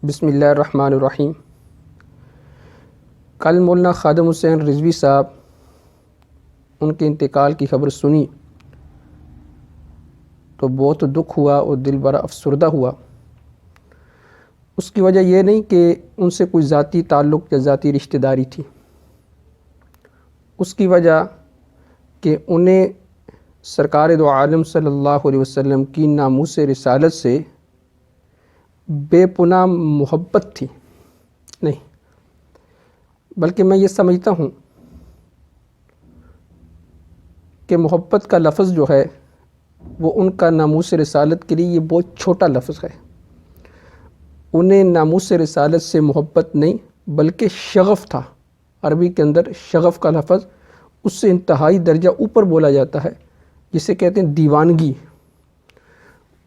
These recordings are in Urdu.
بسم اللہ الرحمن الرحیم۔ کل مولانا خادم حسین رضوی صاحب ان کے انتقال کی خبر سنی تو بہت دکھ ہوا اور دل بڑا افسردہ ہوا۔ اس کی وجہ یہ نہیں کہ ان سے کوئی ذاتی تعلق یا ذاتی رشتہ داری تھی، اس کی وجہ کہ انہیں سرکار دو عالم صلی اللہ علیہ وسلم کی ناموس رسالت سے بے پناہ محبت تھی، نہیں بلکہ میں یہ سمجھتا ہوں کہ محبت کا لفظ جو ہے وہ ان کا ناموس رسالت کے لیے یہ بہت چھوٹا لفظ ہے۔ انہیں ناموس رسالت سے محبت نہیں بلکہ شغف تھا۔ عربی کے اندر شغف کا لفظ اس سے انتہائی درجہ اوپر بولا جاتا ہے، جسے کہتے ہیں دیوانگی۔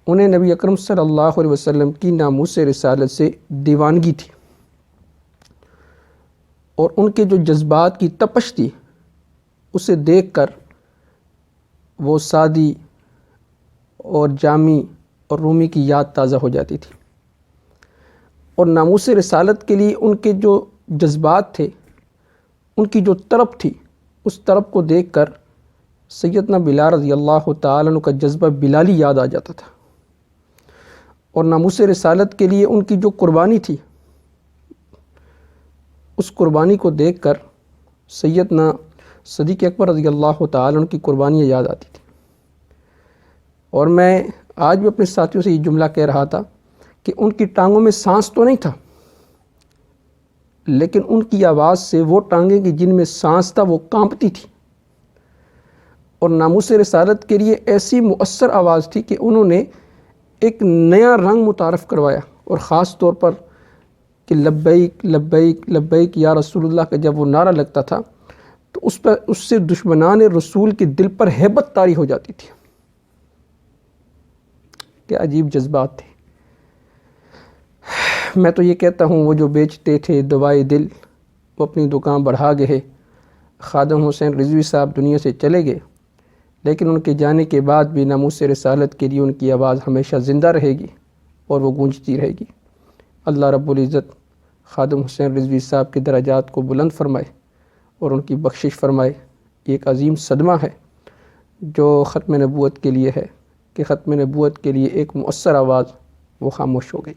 انہیں نبی اکرم صلی اللہ علیہ وسلم کی ناموس رسالت سے دیوانگی تھی، اور ان کے جو جذبات کی تپش تھی اسے دیکھ کر وہ سعدی اور جامی اور رومی کی یاد تازہ ہو جاتی تھی، اور ناموس رسالت کے لیے ان کے جو جذبات تھے، ان کی جو طرب تھی، اس طرب کو دیکھ کر سیدنا بلال رضی اللہ تعالیٰ عنہ کا جذبہ بلالی یاد آ جاتا تھا، اور ناموس رسالت کے لیے ان کی جو قربانی تھی، اس قربانی کو دیکھ کر سیدنا صدیق اکبر رضی اللہ تعالیٰ عنہ کی قربانیاں یاد آتی تھی۔ اور میں آج بھی اپنے ساتھیوں سے یہ جملہ کہہ رہا تھا کہ ان کی ٹانگوں میں سانس تو نہیں تھا، لیکن ان کی آواز سے وہ ٹانگیں کہ جن میں سانس تھا وہ کانپتی تھی، اور ناموس رسالت کے لیے ایسی مؤثر آواز تھی کہ انہوں نے ایک نیا رنگ متعارف کروایا، اور خاص طور پر کہ لبیک لبیک لبیک یا رسول اللہ کا جب وہ نعرہ لگتا تھا تو اس سے دشمنان رسول کے دل پر ہیبت طاری ہو جاتی تھی۔ کیا عجیب جذبات تھے۔ میں تو یہ کہتا ہوں وہ جو بیچتے تھے دوائے دل، وہ اپنی دکان بڑھا گئے۔ خادم حسین رضوی صاحب دنیا سے چلے گئے، لیکن ان کے جانے کے بعد بھی ناموس رسالت کے لیے ان کی آواز ہمیشہ زندہ رہے گی اور وہ گونجتی رہے گی۔ اللہ رب العزت خادم حسین رضوی صاحب کے درجات کو بلند فرمائے اور ان کی بخشش فرمائے۔ یہ ایک عظیم صدمہ ہے جو ختم نبوت کے لیے ہے، کہ ختم نبوت کے لیے ایک مؤثر آواز وہ خاموش ہو گئی۔